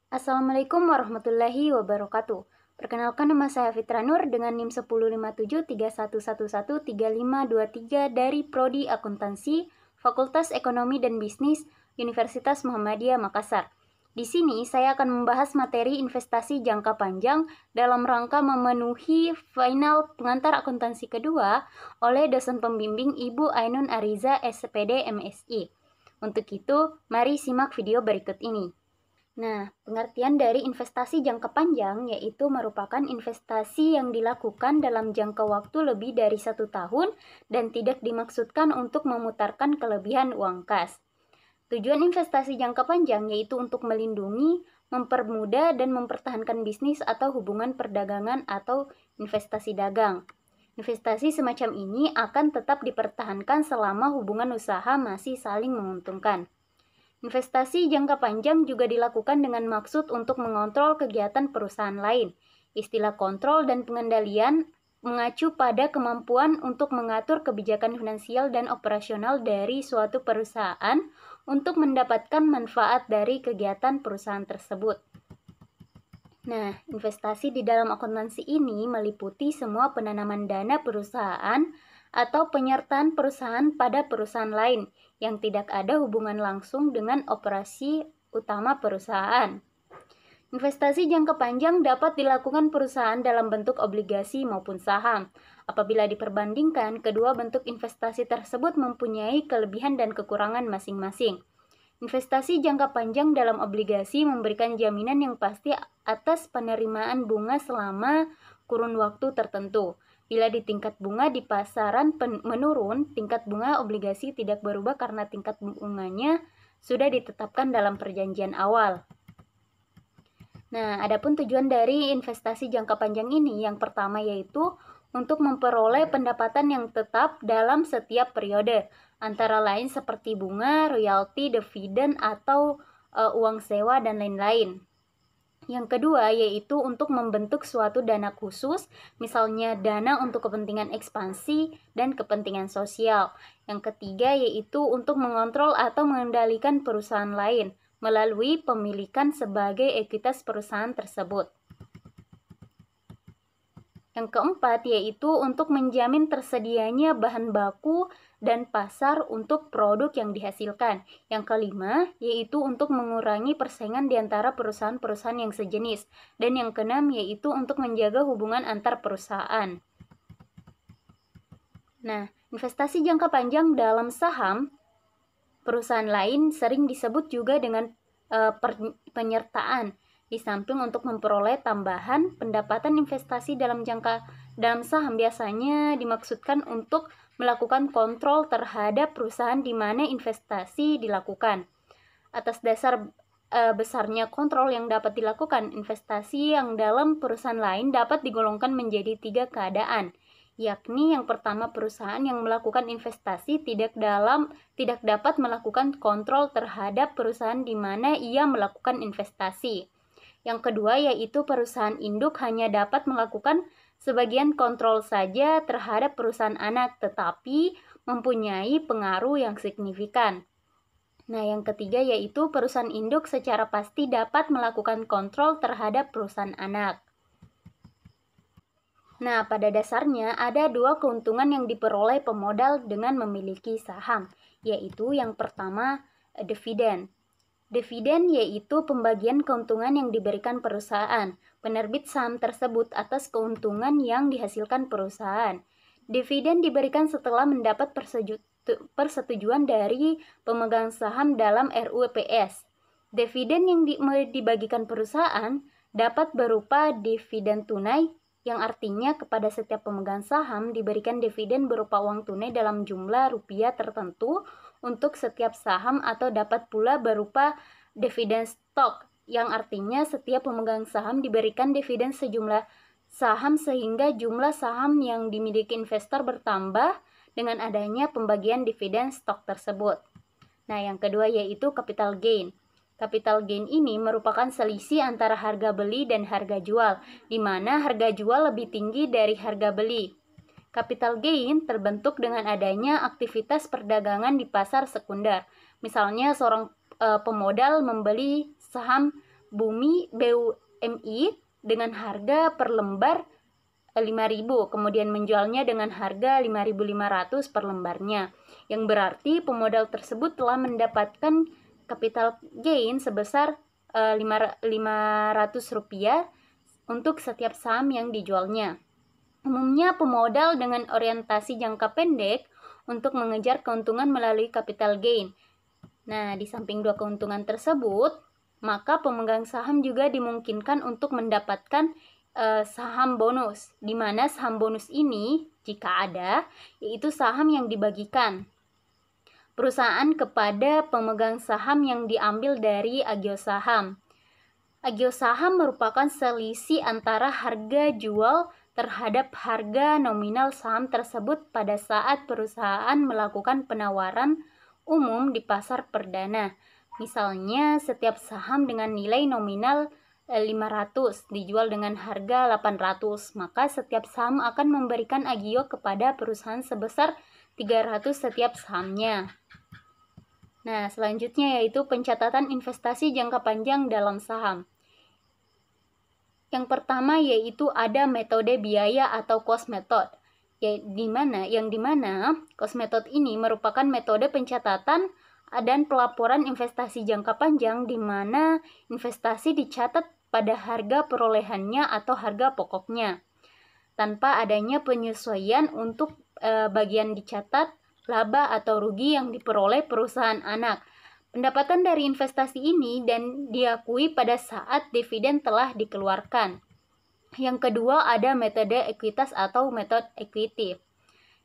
Assalamualaikum warahmatullahi wabarakatuh. Perkenalkan, nama saya Fitra Nur dengan NIM 105731113523 dari Prodi Akuntansi, Fakultas Ekonomi dan Bisnis, Universitas Muhammadiyah Makassar. Di sini saya akan membahas materi investasi jangka panjang dalam rangka memenuhi final pengantar akuntansi kedua oleh dosen pembimbing Ibu Ainun Ariza, SPD MSI. Untuk itu, mari simak video berikut ini. Nah, pengertian dari investasi jangka panjang yaitu merupakan investasi yang dilakukan dalam jangka waktu lebih dari 1 tahun dan tidak dimaksudkan untuk memutarkan kelebihan uang kas. Tujuan investasi jangka panjang yaitu untuk melindungi, mempermudah, dan mempertahankan bisnis atau hubungan perdagangan atau investasi dagang. Investasi semacam ini akan tetap dipertahankan selama hubungan usaha masih saling menguntungkan. Investasi jangka panjang juga dilakukan dengan maksud untuk mengontrol kegiatan perusahaan lain. Istilah kontrol dan pengendalian mengacu pada kemampuan untuk mengatur kebijakan finansial dan operasional dari suatu perusahaan untuk mendapatkan manfaat dari kegiatan perusahaan tersebut. Nah, investasi di dalam akuntansi ini meliputi semua penanaman dana perusahaan atau penyertaan perusahaan pada perusahaan lain yang tidak ada hubungan langsung dengan operasi utama perusahaan. Investasi jangka panjang dapat dilakukan perusahaan dalam bentuk obligasi maupun saham. Apabila diperbandingkan, kedua bentuk investasi tersebut mempunyai kelebihan dan kekurangan masing-masing. Investasi jangka panjang dalam obligasi memberikan jaminan yang pasti atas penerimaan bunga selama kurun waktu tertentu. Bila di tingkat bunga di pasaran menurun, tingkat bunga obligasi tidak berubah karena tingkat bunganya sudah ditetapkan dalam perjanjian awal. Nah, adapun tujuan dari investasi jangka panjang ini, yang pertama yaitu untuk memperoleh pendapatan yang tetap dalam setiap periode, antara lain seperti bunga, royalti, dividen, atau uang sewa, dan lain-lain. Yang kedua yaitu untuk membentuk suatu dana khusus, misalnya dana untuk kepentingan ekspansi dan kepentingan sosial. Yang ketiga yaitu untuk mengontrol atau mengendalikan perusahaan lain melalui pemilikan sebagai ekuitas perusahaan tersebut. Yang keempat yaitu untuk menjamin tersedianya bahan baku dan pasar untuk produk yang dihasilkan. Yang kelima yaitu untuk mengurangi persaingan di antara perusahaan-perusahaan yang sejenis. Dan yang keenam yaitu untuk menjaga hubungan antar perusahaan. Nah, investasi jangka panjang dalam saham perusahaan lain sering disebut juga dengan penyertaan. Di samping untuk memperoleh tambahan pendapatan, investasi dalam saham biasanya dimaksudkan untuk melakukan kontrol terhadap perusahaan di mana investasi dilakukan. Atas dasar besarnya kontrol yang dapat dilakukan, investasi yang dalam perusahaan lain dapat digolongkan menjadi 3 keadaan, yakni yang pertama, perusahaan yang melakukan investasi tidak dapat melakukan kontrol terhadap perusahaan di mana ia melakukan investasi. Yang kedua yaitu perusahaan induk hanya dapat melakukan sebagian kontrol saja terhadap perusahaan anak, tetapi mempunyai pengaruh yang signifikan. Nah, yang ketiga yaitu perusahaan induk secara pasti dapat melakukan kontrol terhadap perusahaan anak. Nah, pada dasarnya ada 2 keuntungan yang diperoleh pemodal dengan memiliki saham, yaitu yang pertama, dividen. Dividen yaitu pembagian keuntungan yang diberikan perusahaan penerbit saham tersebut atas keuntungan yang dihasilkan perusahaan. Dividen diberikan setelah mendapat persetujuan dari pemegang saham dalam RUPS. Dividen yang dibagikan perusahaan dapat berupa dividen tunai, yang artinya kepada setiap pemegang saham diberikan dividen berupa uang tunai dalam jumlah rupiah tertentu untuk setiap saham, atau dapat pula berupa dividen stok, yang artinya setiap pemegang saham diberikan dividen sejumlah saham sehingga jumlah saham yang dimiliki investor bertambah dengan adanya pembagian dividen stok tersebut. Nah, yang kedua yaitu capital gain. Capital gain ini merupakan selisih antara harga beli dan harga jual, di mana harga jual lebih tinggi dari harga beli. Capital gain terbentuk dengan adanya aktivitas perdagangan di pasar sekunder. Misalnya seorang pemodal membeli saham bumi BUMI dengan harga per lembar 5.000, kemudian menjualnya dengan harga 5.500 per lembarnya, yang berarti pemodal tersebut telah mendapatkan capital gain sebesar Rp500 untuk setiap saham yang dijualnya. Umumnya pemodal dengan orientasi jangka pendek untuk mengejar keuntungan melalui capital gain. Nah, di samping dua keuntungan tersebut, maka pemegang saham juga dimungkinkan untuk mendapatkan saham bonus, di mana saham bonus ini, jika ada, yaitu saham yang dibagikan perusahaan kepada pemegang saham yang diambil dari agio saham. Agio saham merupakan selisih antara harga jual terhadap harga nominal saham tersebut pada saat perusahaan melakukan penawaran umum di pasar perdana. Misalnya, setiap saham dengan nilai nominal 500 dijual dengan harga 800, maka setiap saham akan memberikan agio kepada perusahaan sebesar 300 setiap sahamnya. Nah, selanjutnya yaitu pencatatan investasi jangka panjang dalam saham. Yang pertama yaitu ada metode biaya atau cost method, yang dimana cost method ini merupakan metode pencatatan dan pelaporan investasi jangka panjang di mana investasi dicatat pada harga perolehannya atau harga pokoknya, tanpa adanya penyesuaian untuk bagian dicatat, laba atau rugi yang diperoleh perusahaan anak. Pendapatan dari investasi ini dan diakui pada saat dividen telah dikeluarkan. Yang kedua ada metode ekuitas atau metode equity,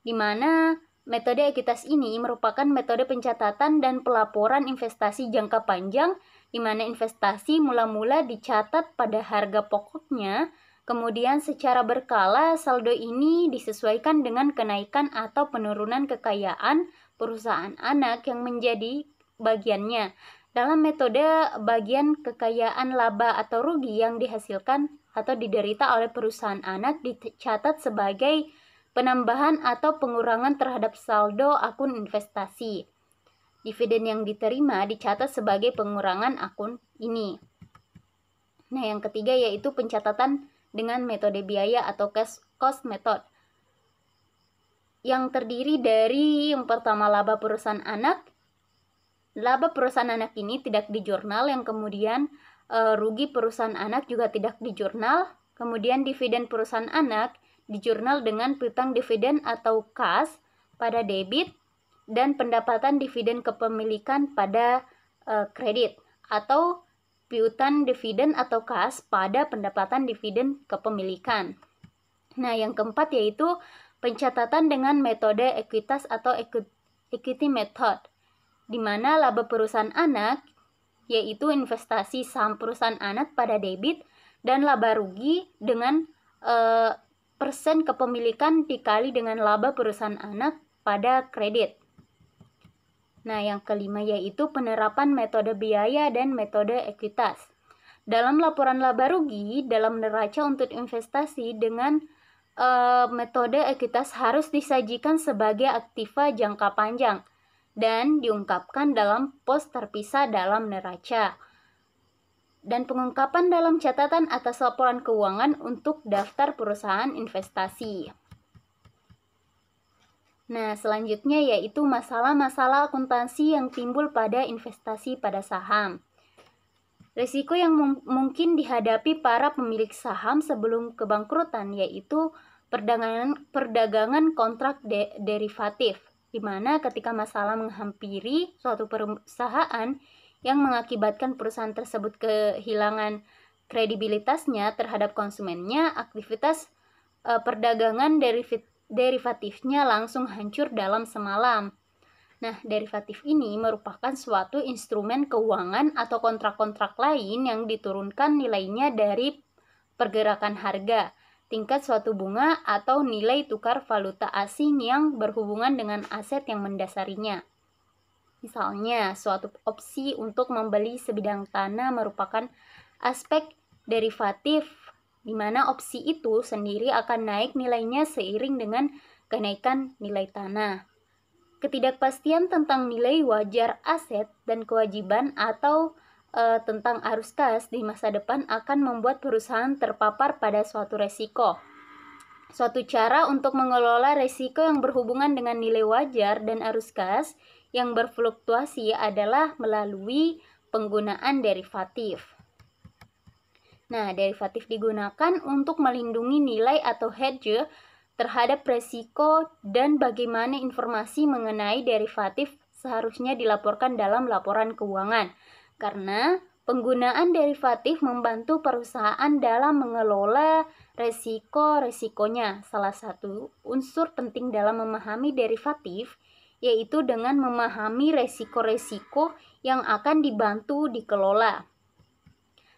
di mana metode ekuitas ini merupakan metode pencatatan dan pelaporan investasi jangka panjang, di mana investasi mula-mula dicatat pada harga pokoknya, kemudian secara berkala saldo ini disesuaikan dengan kenaikan atau penurunan kekayaan perusahaan anak yang menjadi bagiannya. Dalam metode bagian kekayaan laba atau rugi yang dihasilkan atau diderita oleh perusahaan anak dicatat sebagai penambahan atau pengurangan terhadap saldo akun investasi. Dividen yang diterima dicatat sebagai pengurangan akun ini. Nah, yang ketiga yaitu pencatatan dengan metode biaya atau cost method, yang terdiri dari yang pertama laba perusahaan anak. Laba perusahaan anak ini tidak dijurnal, yang kemudian rugi perusahaan anak juga tidak dijurnal. Kemudian dividen perusahaan anak dijurnal dengan piutang dividen atau kas pada debit, dan pendapatan dividen kepemilikan pada kredit, atau piutang dividen atau kas pada pendapatan dividen kepemilikan. Nah, yang keempat yaitu pencatatan dengan metode ekuitas atau equity method, di mana laba perusahaan anak yaitu investasi saham perusahaan anak pada debit, dan laba rugi dengan persen kepemilikan dikali dengan laba perusahaan anak pada kredit. Nah, yang kelima yaitu penerapan metode biaya dan metode ekuitas. Dalam laporan laba rugi dalam neraca untuk investasi dengan metode ekuitas harus disajikan sebagai aktiva jangka panjang dan diungkapkan dalam pos terpisah dalam neraca. Dan pengungkapan dalam catatan atas laporan keuangan untuk daftar perusahaan investasi. Nah, selanjutnya yaitu masalah-masalah akuntansi yang timbul pada investasi pada saham. Risiko yang mungkin dihadapi para pemilik saham sebelum kebangkrutan yaitu perdagangan kontrak derivatif, di mana ketika masalah menghampiri suatu perusahaan yang mengakibatkan perusahaan tersebut kehilangan kredibilitasnya terhadap konsumennya, aktivitas perdagangan derivatifnya langsung hancur dalam semalam. Nah, derivatif ini merupakan suatu instrumen keuangan atau kontrak-kontrak lain yang diturunkan nilainya dari pergerakan harga, tingkat suatu bunga, atau nilai tukar valuta asing yang berhubungan dengan aset yang mendasarinya. Misalnya, suatu opsi untuk membeli sebidang tanah merupakan aspek derivatif, di mana opsi itu sendiri akan naik nilainya seiring dengan kenaikan nilai tanah. Ketidakpastian tentang nilai wajar aset dan kewajiban atau tentang arus kas di masa depan akan membuat perusahaan terpapar pada suatu resiko. Suatu cara untuk mengelola resiko yang berhubungan dengan nilai wajar dan arus kas yang berfluktuasi adalah melalui penggunaan derivatif. Nah, derivatif digunakan untuk melindungi nilai atau hedge terhadap resiko dan bagaimana informasi mengenai derivatif seharusnya dilaporkan dalam laporan keuangan. Karena penggunaan derivatif membantu perusahaan dalam mengelola resiko-resikonya. Salah satu unsur penting dalam memahami derivatif yaitu dengan memahami resiko-resiko yang akan dibantu dikelola.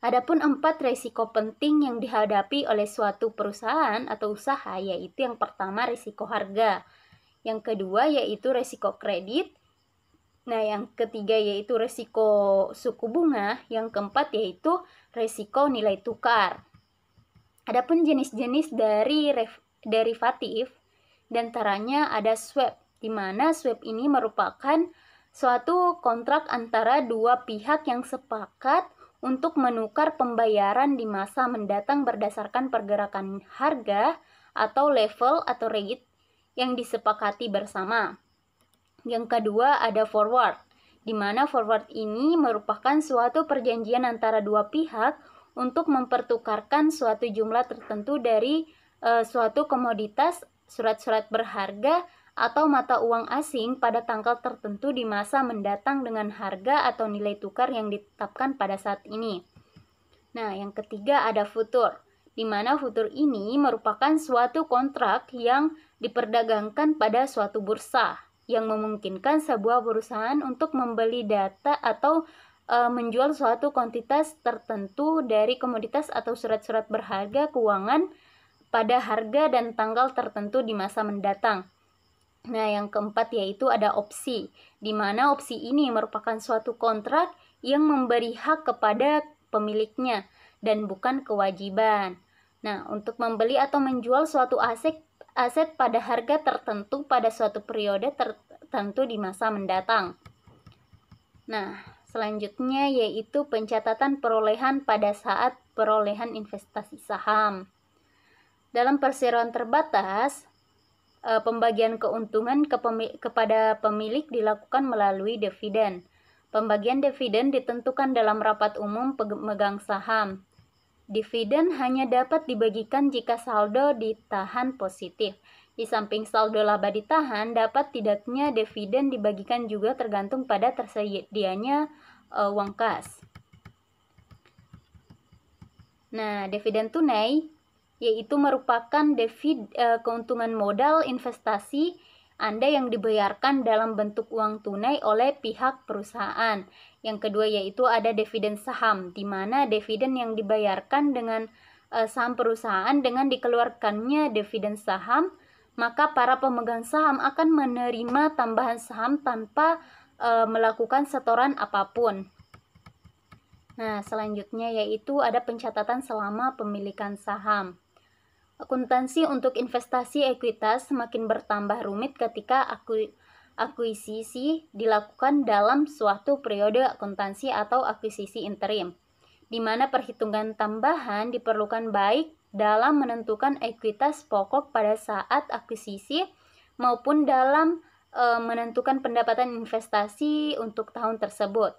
Adapun 4 resiko penting yang dihadapi oleh suatu perusahaan atau usaha, yaitu yang pertama resiko harga, yang kedua yaitu resiko kredit, nah yang ketiga yaitu resiko suku bunga, yang keempat yaitu resiko nilai tukar. Adapun jenis-jenis dari derivatif, diantaranya ada swap, di mana swap ini merupakan suatu kontrak antara dua pihak yang sepakat untuk menukar pembayaran di masa mendatang berdasarkan pergerakan harga atau level atau rate yang disepakati bersama. Yang kedua ada forward, di mana forward ini merupakan suatu perjanjian antara dua pihak untuk mempertukarkan suatu jumlah tertentu dari suatu komoditas, surat-surat berharga, atau mata uang asing pada tanggal tertentu di masa mendatang dengan harga atau nilai tukar yang ditetapkan pada saat ini. Nah, yang ketiga ada futur, di mana futur ini merupakan suatu kontrak yang diperdagangkan pada suatu bursa, yang memungkinkan sebuah perusahaan untuk membeli data atau menjual suatu kuantitas tertentu dari komoditas atau surat-surat berharga keuangan pada harga dan tanggal tertentu di masa mendatang. Nah, yang keempat yaitu ada opsi, di mana opsi ini merupakan suatu kontrak yang memberi hak kepada pemiliknya dan bukan kewajiban. Nah, untuk membeli atau menjual suatu aset pada harga tertentu pada suatu periode tertentu di masa mendatang. Nah, selanjutnya yaitu pencatatan perolehan pada saat perolehan investasi saham. Dalam perseroan terbatas, pembagian keuntungan kepada pemilik dilakukan melalui dividen. Pembagian dividen ditentukan dalam rapat umum pemegang saham. Dividen hanya dapat dibagikan jika saldo ditahan positif. Di samping saldo laba ditahan, dapat tidaknya dividen dibagikan juga tergantung pada tersedianya uang kas. Nah, dividen tunai yaitu merupakan keuntungan modal investasi Anda yang dibayarkan dalam bentuk uang tunai oleh pihak perusahaan. Yang kedua yaitu ada dividen saham, di mana dividen yang dibayarkan dengan saham perusahaan dengan dikeluarkannya dividen saham, maka para pemegang saham akan menerima tambahan saham tanpa melakukan setoran apapun. Nah, selanjutnya yaitu ada pencatatan selama pemilikan saham. Akuntansi untuk investasi ekuitas semakin bertambah rumit ketika akuisisi dilakukan dalam suatu periode akuntansi atau akuisisi interim, di mana perhitungan tambahan diperlukan baik dalam menentukan ekuitas pokok pada saat akuisisi maupun dalam menentukan pendapatan investasi untuk tahun tersebut.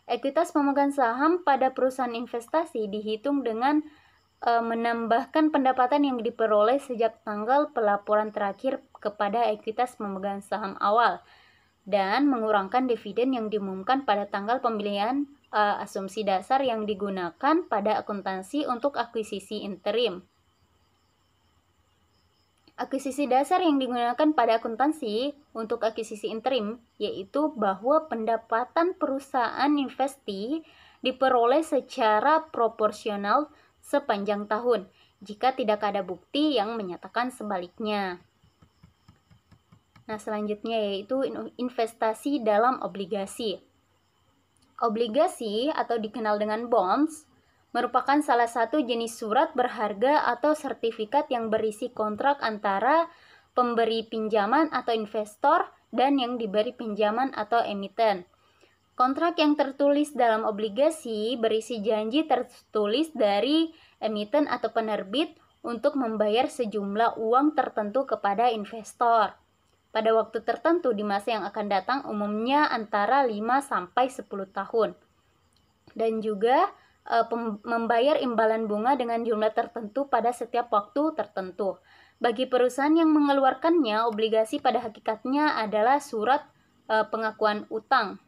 Ekuitas pemegang saham pada perusahaan investasi dihitung dengan menambahkan pendapatan yang diperoleh sejak tanggal pelaporan terakhir kepada ekuitas pemegang saham awal dan mengurangkan dividen yang diumumkan pada tanggal pembelian asumsi dasar yang digunakan pada akuntansi untuk akuisisi interim. Akuisisi dasar yang digunakan pada akuntansi untuk akuisisi interim yaitu bahwa pendapatan perusahaan investi diperoleh secara proporsional sepanjang tahun jika tidak ada bukti yang menyatakan sebaliknya. Nah, selanjutnya yaitu investasi dalam obligasi. Obligasi atau dikenal dengan bonds merupakan salah satu jenis surat berharga atau sertifikat yang berisi kontrak antara pemberi pinjaman atau investor dan yang diberi pinjaman atau emiten. Kontrak yang tertulis dalam obligasi berisi janji tertulis dari emiten atau penerbit untuk membayar sejumlah uang tertentu kepada investor pada waktu tertentu di masa yang akan datang, umumnya antara 5-10 tahun. Dan juga membayar imbalan bunga dengan jumlah tertentu pada setiap waktu tertentu. Bagi perusahaan yang mengeluarkannya, obligasi pada hakikatnya adalah surat pengakuan utang.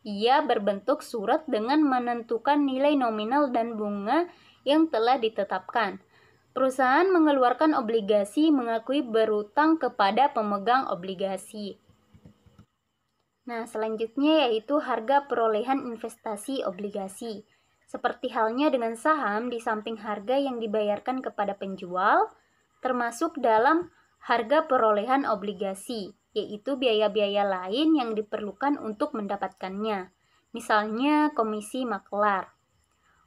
Ia berbentuk surat dengan menentukan nilai nominal dan bunga yang telah ditetapkan. Perusahaan mengeluarkan obligasi mengakui berutang kepada pemegang obligasi. Nah, selanjutnya yaitu harga perolehan investasi obligasi. Seperti halnya dengan saham, di samping harga yang dibayarkan kepada penjual, termasuk dalam harga perolehan obligasi, yaitu biaya-biaya lain yang diperlukan untuk mendapatkannya. Misalnya komisi makelar.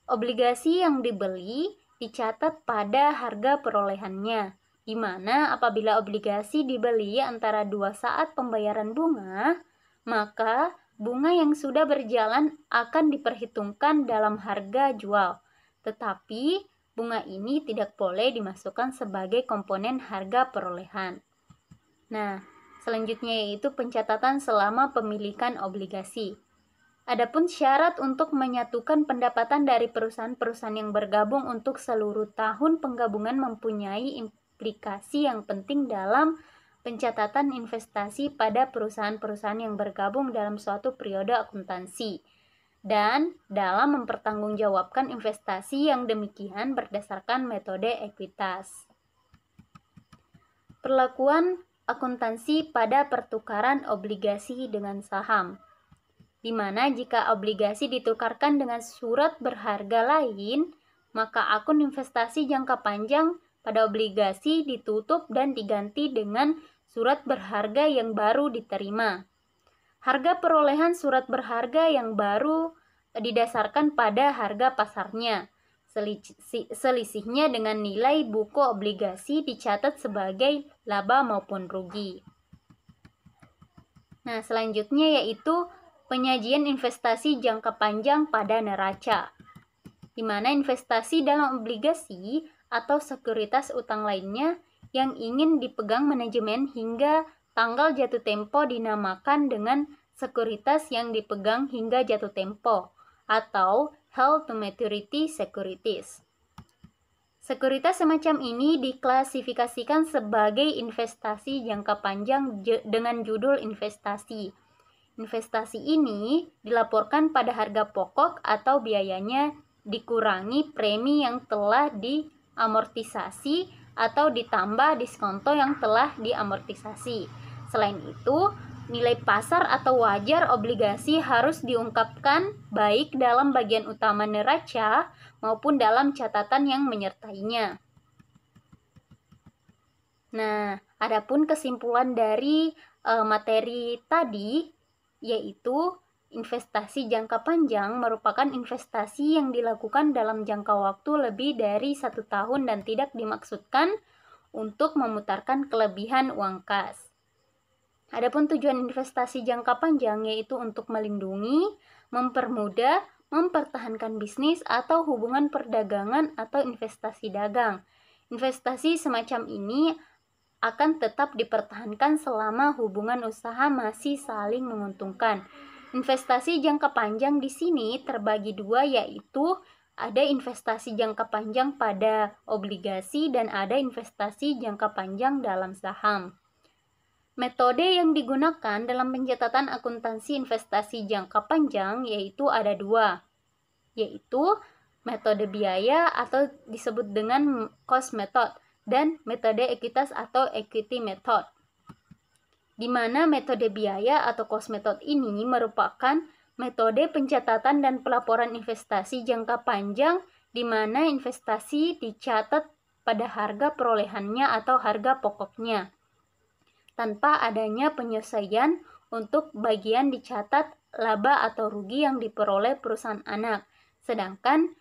Obligasi yang dibeli dicatat pada harga perolehannya, di mana apabila obligasi dibeli antara 2 saat pembayaran bunga, maka bunga yang sudah berjalan akan diperhitungkan dalam harga jual. Tetapi bunga ini tidak boleh dimasukkan sebagai komponen harga perolehan. Nah, selanjutnya yaitu pencatatan selama pemilikan obligasi. Adapun syarat untuk menyatukan pendapatan dari perusahaan-perusahaan yang bergabung untuk seluruh tahun penggabungan mempunyai implikasi yang penting dalam pencatatan investasi pada perusahaan-perusahaan yang bergabung dalam suatu periode akuntansi dan dalam mempertanggungjawabkan investasi yang demikian berdasarkan metode ekuitas. Perlakuan akuntansi pada pertukaran obligasi dengan saham, di mana jika obligasi ditukarkan dengan surat berharga lain, maka akun investasi jangka panjang pada obligasi ditutup dan diganti dengan surat berharga yang baru diterima. Harga perolehan surat berharga yang baru didasarkan pada harga pasarnya. Selisihnya dengan nilai buku obligasi dicatat sebagai laba maupun rugi. Nah, selanjutnya yaitu penyajian investasi jangka panjang pada neraca, di mana investasi dalam obligasi atau sekuritas utang lainnya yang ingin dipegang manajemen hingga tanggal jatuh tempo dinamakan dengan sekuritas yang dipegang hingga jatuh tempo atau held to maturity securities. Sekuritas semacam ini diklasifikasikan sebagai investasi jangka panjang dengan judul investasi. Investasi ini dilaporkan pada harga pokok atau biayanya dikurangi premi yang telah diamortisasi atau ditambah diskonto yang telah diamortisasi. Selain itu, nilai pasar atau wajar obligasi harus diungkapkan baik dalam bagian utama neraca maupun dalam catatan yang menyertainya. Nah, adapun kesimpulan dari materi tadi yaitu investasi jangka panjang merupakan investasi yang dilakukan dalam jangka waktu lebih dari 1 tahun dan tidak dimaksudkan untuk memutarkan kelebihan uang kas. Adapun tujuan investasi jangka panjang yaitu untuk melindungi, mempermudah, mempertahankan bisnis atau hubungan perdagangan atau investasi dagang. Investasi semacam ini akan tetap dipertahankan selama hubungan usaha masih saling menguntungkan. Investasi jangka panjang di sini terbagi dua, yaitu ada investasi jangka panjang pada obligasi dan ada investasi jangka panjang dalam saham. Metode yang digunakan dalam pencatatan akuntansi investasi jangka panjang yaitu ada dua, yaitu metode biaya atau disebut dengan cost method dan metode ekuitas atau equity method. Di mana metode biaya atau cost method ini merupakan metode pencatatan dan pelaporan investasi jangka panjang di mana investasi dicatat pada harga perolehannya atau harga pokoknya, tanpa adanya penyesuaian untuk bagian dicatat laba atau rugi yang diperoleh perusahaan anak. Sedangkan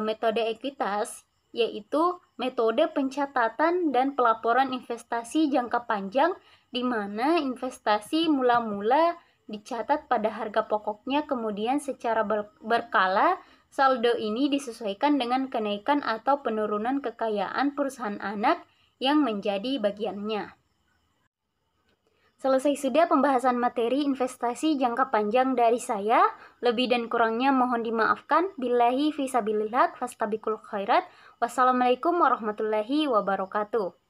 metode ekuitas yaitu metode pencatatan dan pelaporan investasi jangka panjang di mana investasi mula-mula dicatat pada harga pokoknya, kemudian secara berkala saldo ini disesuaikan dengan kenaikan atau penurunan kekayaan perusahaan anak yang menjadi bagiannya. Selesai sudah pembahasan materi investasi jangka panjang dari saya. Lebih dan kurangnya mohon dimaafkan. Billahi fisabilillah fastabiqul khairat. Wassalamualaikum warahmatullahi wabarakatuh.